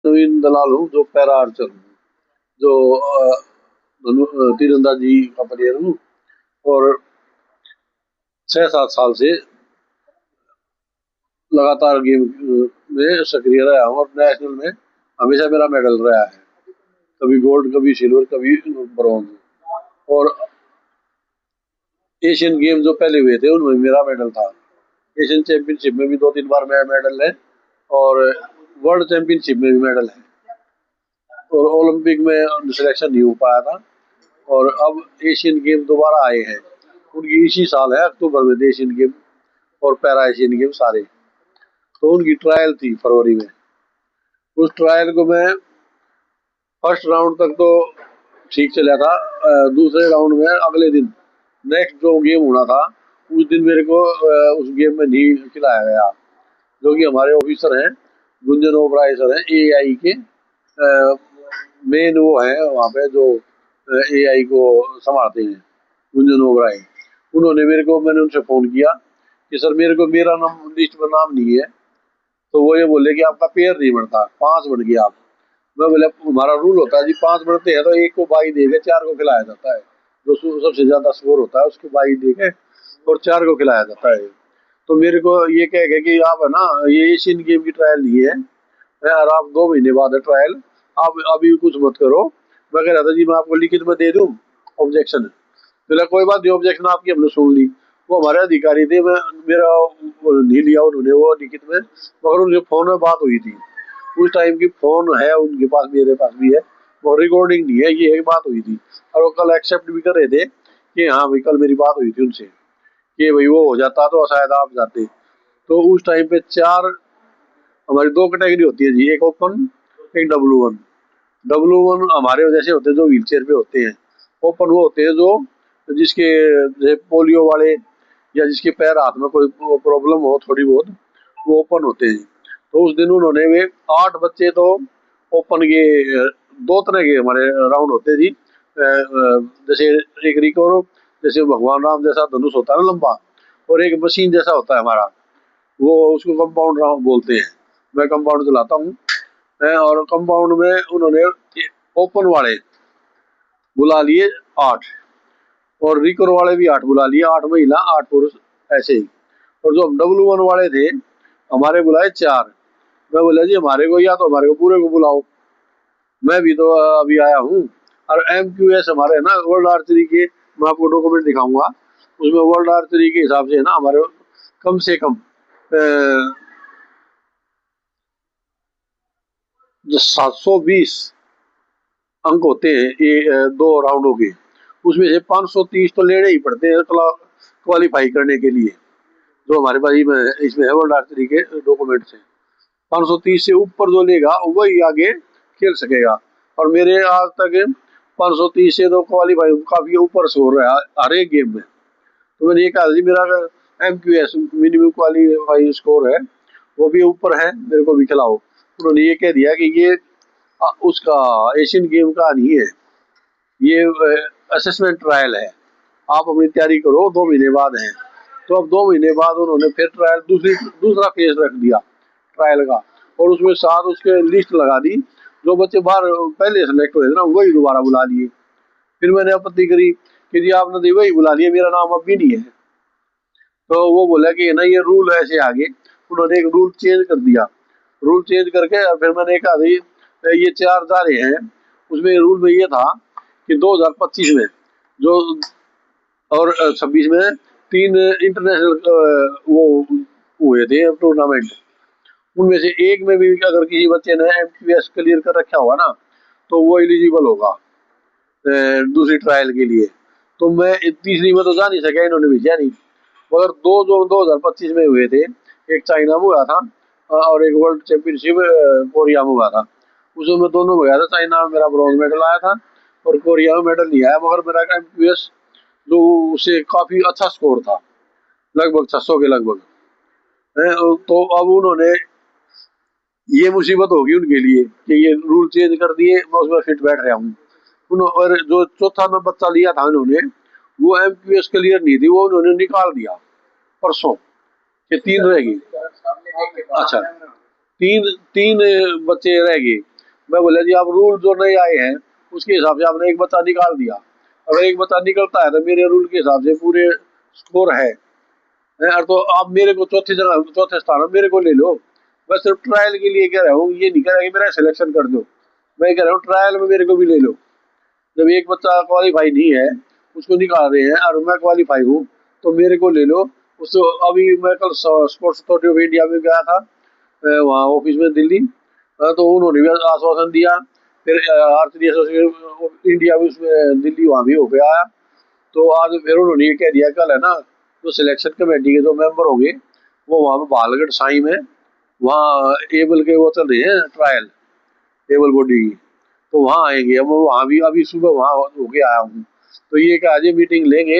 नवीन दलाल हूँ, जो para Archer हूँ, जो तीरंदाजी का प्लेयर हूँ। और 6-7 साल से लगातार गेम में सक्रिय रहा हूँ, और नेशनल में हमेशा मेरा मेडल रहा है, कभी गोल्ड, कभी सिल्वर, कभी ब्रॉन्ज। और एशियन गेम जो पहले हुए थे उनमें मेरा मेडल था। एशियन चैंपियनशिप में भी 2-3 बार मेरा मेडल है, और वर्ल्ड चैंपियनशिप में भी मेडल है। और ओलंपिक में सिलेक्शन नहीं हो पाया था, और अब एशियन गेम दोबारा आए हैं। उनकी इसी साल है, अक्टूबर में एशियन गेम और पैरा एशियन गेम सारे। तो उनकी ट्रायल थी फरवरी में। उस ट्रायल को मैं फर्स्ट राउंड तक तो ठीक चला था। दूसरे राउंड में अगले दिन नेक्स्ट जो गेम होना था, उस दिन मेरे को उस गेम में नहीं खिलाया गया। जो कि हमारे ऑफिसर हैं, गुंजन ओबराय सर हैं, एआई के मेन वो हैं वहाँ पे, जो एआई को संभालते हैं, गुंजन ओबराय। उन्होंने मेरे को, मैंने उनसे फोन किया कि सर मेरे को, मेरा नाम लिस्ट में नाम नहीं है। तो वो ये बोले कि आपका पेयर नहीं बढ़ता, 5 बढ़ गया आप। मैं बोले हमारा रूल होता है जी, 5 बढ़ते हैं तो एक को बाई दे के 4 को खिलाया जाता है। जो सबसे ज्यादा स्कोर होता है उसको बाई दे के और 4 को खिलाया जाता है। तो मेरे को ये कह गए कि आप है ना, ये एशियन गेम की ट्रायल नहीं है यार, आप 2 महीने बाद है ट्रायल, आप अभी कुछ मत करो। मैं कह रहा था जी मैं आपको लिखित में दे दूं ऑब्जेक्शन। बोला कोई बात नहीं, ऑब्जेक्शन आपकी हमने सुन ली। वो हमारे अधिकारी थे, मैं मेरा वो नहीं लिया उन्होंने वो लिखित में, मगर उनके फोन में बात हुई थी। उस टाइम की फोन है उनके पास, मेरे पास भी है, वो रिकॉर्डिंग नहीं है, ये एक बात हुई थी। और वो कल एक्सेप्ट भी कर रहे थे कि हाँ भाई कल मेरी बात हुई थी उनसे, कि भाई वो हो जाता तो शायद आप जाते। तो उस टाइम पे 4 हमारी 2 कैटेगरी होती है जी, एक ओपन, एक W1। W1 हमारे जैसे होते हैं जो व्हील चेयर पे होते हैं। ओपन वो होते हैं जो जिसके जैसे पोलियो वाले, या जिसके पैर हाथ में कोई प्रॉब्लम हो थोड़ी बहुत, वो ओपन होते हैं। तो उस दिन उन्होंने वे 8 बच्चे तो ओपन के 2 तरह के हमारे राउंड होते हैं जी। जैसे एक रिकवर, जैसे भगवान राम जैसा धनुष होता है ना लंबा, और एक मशीन जैसा होता है हमारा, वो उसको कंपाउंड राउंड बोलते हैं। मैं कंपाउंड चलाता हूँ। और कंपाउंड में उन्होंने ओपन वाले बुला लिए 8, और रिकर वाले भी 8 बुला लिए, 8 महिला 8 पुरुष, ऐसे ही। और जो W1 वाले थे, हमारे बुलाए 4। मैं बोला जी हमारे को, या तो हमारे को पूरे को बुलाओ, मैं भी तो अभी आया हूँ। और MQS हमारे है ना वर्ल्ड आर्चरी के, मैं आपको डॉक्यूमेंट दिखाऊंगा, उसमें वर्ल्ड आर्चरी के हिसाब से है ना हमारे कम से कम 720 अंक होते हैं ये 2 राउंडों के। उसमें से 530 तो लेने ही पड़ते हैं क्वालिफाई करने के लिए, जो हमारे पास इसमें है वर्ल्ड आर्चरी के डॉक्यूमेंट से। 530 से ऊपर जो लेगा वही आगे खेल सकेगा। और मेरे आज तक 530 से तो क्वालिफाई काफी ऊपर स्कोर रहा हर एक गेम में। तो मैंने ये कहा जी मेरा MQS मिनिमम क्वालिफाई स्कोर है, वो भी ऊपर है, मेरे को भी खिलाओ। उन्होंने ये कह दिया कि ये उसका एशियन गेम का नहीं है, ये असेसमेंट ट्रायल है, आप अपनी तैयारी करो, 2 महीने बाद है। तो अब 2 महीने बाद उन्होंने फिर ट्रायल दूसरा फेज रख दिया ट्रायल का, और उसमें साथ उसके लिस्ट लगा दी। जो बच्चे बाहर पहले सेलेक्ट हुए थे ना, वही दोबारा बुला लिए। फिर मैंने आपत्ति करी कि जी आपने तो वही बुला लिए, मेरा नाम अब भी नहीं है। तो वो बोला कि ना ये रूल ऐसे आगे, उन्होंने एक रूल चेंज कर दिया। रूल चेंज करके और फिर मैंने कहा भाई ये 4 जा रहे हैं, उसमें रूल में ये था कि 2025 में जो, और 26 में 3 इंटरनेशनल वो हुए थे टूर्नामेंट। उनमें से एक में भी अगर किसी बच्चे ने MQS क्लियर कर रखा होगा ना, तो वो एलिजिबल होगा दूसरी ट्रायल के लिए। तो मैं तीसरी में तो जा नहीं सका, इन्होंने भेजा नहीं। मगर 2 जो 2025 में हुए थे, एक चाइना में हुआ था और एक वर्ल्ड चैंपियनशिप कोरिया में हुआ था। उसमें मैं दोनों में गया था। चाइना में मेरा ब्रॉन्ज मेडल आया था, और कोरिया में मेडल नहीं आया, मगर मेरा MQS जो उससे काफी अच्छा स्कोर था, लगभग 600 के लगभग। तो अब उन्होंने, ये मुसीबत होगी उनके लिए कि ये रूल चेंज कर दिए, मैं उसमें फिट बैठ रहा हूँ। और जो चौथा में बच्चा लिया था उन्होंने, वो MQS क्लियर नहीं थी, वो उन्होंने निकाल दिया परसों, कि 3 रहेगी। अच्छा, तीन तीन बच्चे रह गए। मैं बोला जी आप रूल जो नए आए हैं उसके हिसाब से आपने एक बच्चा निकाल दिया, अगर एक बच्चा निकलता है तो मेरे रूल के हिसाब से पूरे स्कोर है, तो आप मेरे को चौथी जगह चौथे स्थान में मेरे को ले लो। मैं सिर्फ ट्रायल के लिए कह रहा हूँ, ये नहीं कह रहा कि मेरा सिलेक्शन कर दो, मैं कह रहा हूँ ट्रायल में मेरे को भी ले लो। जब एक बच्चा क्वालिफाई नहीं है उसको निकाल रहे हैं और मैं क्वालिफाई हूँ तो मेरे को ले लो। उसको अभी मैं कल स्पोर्ट्स अथॉरिटी ऑफ इंडिया में गया था, वहाँ ऑफिस में दिल्ली, तो उन्होंने भी आश्वासन दिया। फिर आर्चरी एसोसिएशन ऑफ इंडिया भी उसमें दिल्ली वहाँ भी होके आया, तो आज फिर उन्होंने ये कह दिया कल है ना जो सिलेक्शन कमेटी के जो मेंबर होंगे वो वहाँ पे बालगढ़ साई में वहाँ एबल के वो चल रहे हैं ट्रायल, एबल बॉडी की, तो वहाँ आएंगे। अब वहाँ भी अभी सुबह वहाँ होके आया हूँ, तो ये कि आज मीटिंग लेंगे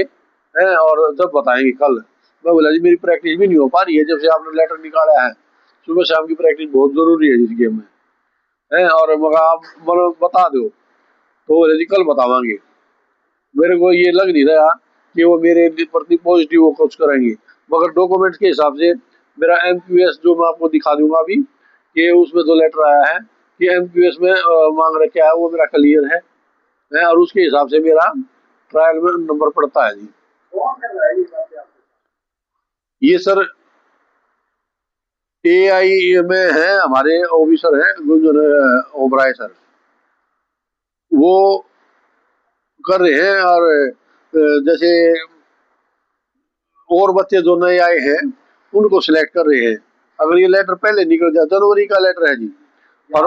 हैं और जब बताएंगे कल। मैं बोला जी मेरी प्रैक्टिस भी नहीं हो पा रही है जब से आपने लेटर निकाला है, सुबह शाम की प्रैक्टिस बहुत जरूरी है इस गेम में है, और मगर आप बता दो, तो बोले जी कल बतावांगे। मेरे को ये लग नहीं रहा कि वो मेरे प्रति पॉजिटिव वो कुछ करेंगे, मगर डॉक्यूमेंट्स के हिसाब से मेरा एमक्यूएस जो मैं आपको दिखा दूंगा अभी कि उसमें जो लेटर आया है कि एमक्यूएस में मांग रखा है वो मेरा क्लियर है और उसके हिसाब से मेरा ट्रायल में नंबर पड़ता है जी। ये सर एआई में है, हमारे ऑफिसर हैं गुंजन ओबराय सर, वो कर रहे हैं। और जैसे और बच्चे जो नए आए हैं उनको सिलेक्ट कर रहे हैं। अगर ये लेटर पहले निकल जाए, जनवरी का लेटर है जी, और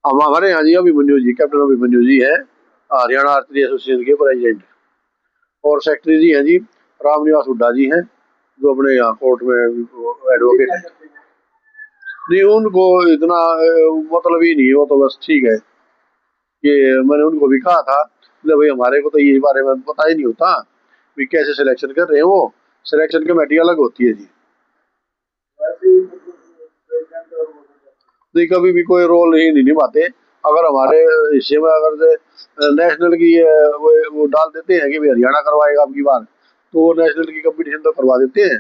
हम हमारे यहाँ जी अभिमन्यु जी, कैप्टन अभिमन्यु जी है, हरियाणा आर्चरी एसोसिएशन के प्रेसिडेंट, और सेक्रेटरी जी हैं जी रामनिवास हुड्डा जी हैं जो अपने यहाँ कोर्ट में एडवोकेट है। नहीं उनको इतना मतलब ही नहीं, वो तो बस ठीक है कि मैंने उनको भी कहा था भाई हमारे को तो ये बारे में पता ही नहीं होता भी कैसे सिलेक्शन कर रहे हैं, वो सिलेक्शन कमेटी अलग होती है जी। नहीं कभी भी कोई रोल ही नहीं निभाते। अगर हमारे हिस्से में अगर नेशनल की वो डाल देते हैं कि भाई हरियाणा करवाएगा आपकी बार, तो वो नेशनल की कंपटीशन तो करवा देते हैं,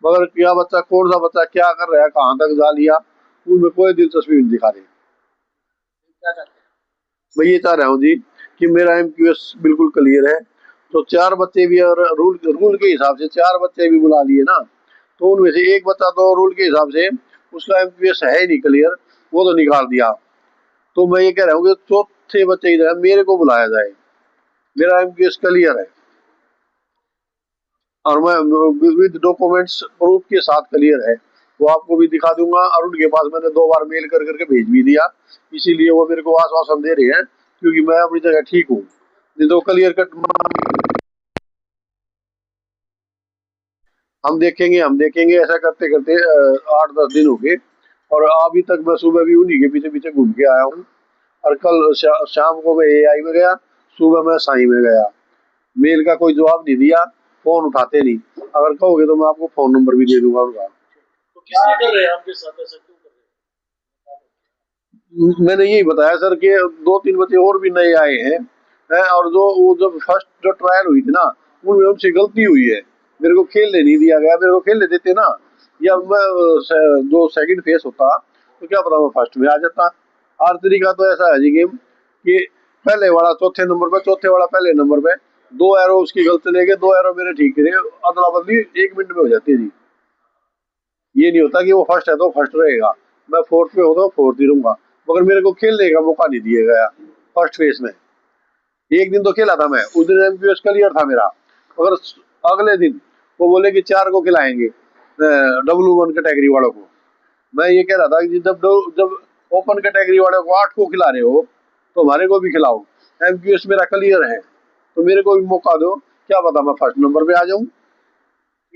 मगर क्या बच्चा कौन सा बच्चा क्या कर रहा है कहाँ तक जा लिया उनमें कोई दिलचस्पी नहीं दिखा रहे। मैं ये चाह रहा हूँ जी कि मेरा एमक्यूएस बिल्कुल क्लियर है, तो चार बच्चे भी अगर रूल रूल के हिसाब से चार बच्चे भी बुला लिए ना, तो उनमें से एक बच्चा तो रूल के हिसाब से उसका एमक्यूएस है ही नहीं क्लियर, वो तो निकाल दिया। तो मैं ये कह रहा हूँ कि चौथे बच्चे की तरह मेरे को बुलाया जाए, मेरा एमक्यूएस क्लियर है और मैं विद डॉक्यूमेंट्स प्रूफ के साथ क्लियर है, वो आपको भी दिखा दूंगा। और उनके पास मैंने 2 बार मेल कर करके भेज भी दिया, इसीलिए वो मेरे को आश्वासन दे रहे हैं क्योंकि मैं अपनी जगह ठीक हूँ। नहीं तो क्लियर कट हम देखेंगे ऐसा करते करते 8-10 दिन हो गए और अभी तक मैं सुबह भी उन्हीं के पीछे पीछे घूम के आया हूँ। और कल शाम को मैं एआई में गया, सुबह मैं साई में गया, मेल का कोई जवाब नहीं दिया, फोन उठाते नहीं। अगर कहोगे तो मैं आपको फोन नंबर भी दे दूंगा उनका। तो किससे कर रहे हैं आपके साथ, ऐसा क्यों कर रहे हैं? मैंने यही बताया सर कि 2-3 बच्चे और भी नए आए हैं और जो वो जब फर्स्ट जो ट्रायल हुई थी ना उनमें उनसे गलती हुई है, मेरे को खेलने नहीं दिया गया, मेरे को खेलने देते ना, या मैं जो सेकंड फेस होता तो क्या पता मैं फर्स्ट में आ जाता। आर्चरी का तो ऐसा है जी गेम कि पहले वाला चौथे नंबर पे, चौथे वाला पहले नंबर पे, 2 एरो उसकी गलत ले गए, 2 एरो मेरे ठीक करे, अदला बदली 1 मिनट में हो जाती है जी। ये नहीं होता कि वो फर्स्ट है तो फर्स्ट रहेगा, मैं फोर्थ पे होता हूँ फोर्थ ही रहूंगा, मगर मेरे को खेलने का मौका नहीं दिया गया फर्स्ट फेस में। एक दिन तो खेला था मैं, उस दिन एमपीएस क्लियर था मेरा, मगर अगले दिन वो बोले कि 4 को खिलाएंगे W1 कैटेगरी वालों को। मैं ये कह रहा था कि जब जब ओपन कैटेगरी वालों को 8 को खिला रहे हो तो हमारे को भी खिलाओ, एमपीएस मेरा क्लियर है तो मेरे को भी मौका दो, क्या पता मैं फर्स्ट नंबर पे आ जाऊं।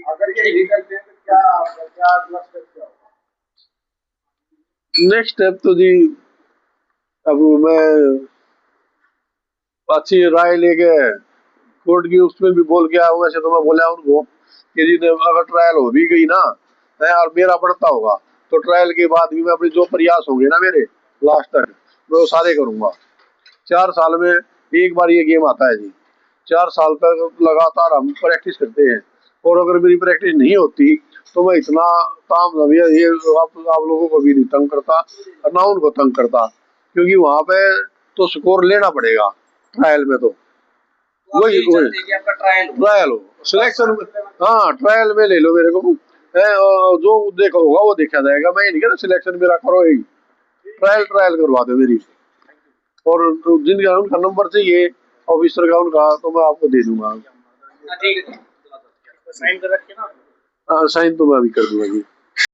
अगर ये निकलते हैं तो क्या नेक्स्ट स्टेप तो जी अब मैं अच्छी राय लेके कोर्ट की उसमें भी बोल के आया हूँ। वैसे तो मैं बोला उनको कि जी अगर ट्रायल हो भी गई ना और मेरा पड़ता होगा तो ट्रायल के बाद भी मैं अपने जो प्रयास होंगे ना मेरे लास्ट तक मैं वो सारे करूंगा। 4 साल में एक बार ये गेम आता है जी, 4 साल तक लगातार हम प्रैक्टिस करते हैं और अगर मेरी प्रैक्टिस नहीं होती तो मैं इतना काम भैया ये आप लोगों को भी नहीं तंग करता और ना उनको तंग करता, क्योंकि वहां पे तो स्कोर लेना पड़ेगा ट्रायल में। तो वही वही ट्रायल हो सिलेक्शन, हाँ ट्रायल में ले लो मेरे को जो देखा होगा वो देखा जाएगा। मैं ये नहीं कहता सिलेक्शन मेरा करो, यही ट्रायल ट्रायल करवा दो मेरी। और जिनका उनका नंबर चाहिए ऑफिसर का उनका, तो मैं आपको दे दूंगा। ठीक है, साइन कर रखे ना। साइन तो मैं अभी कर दूंगा जी।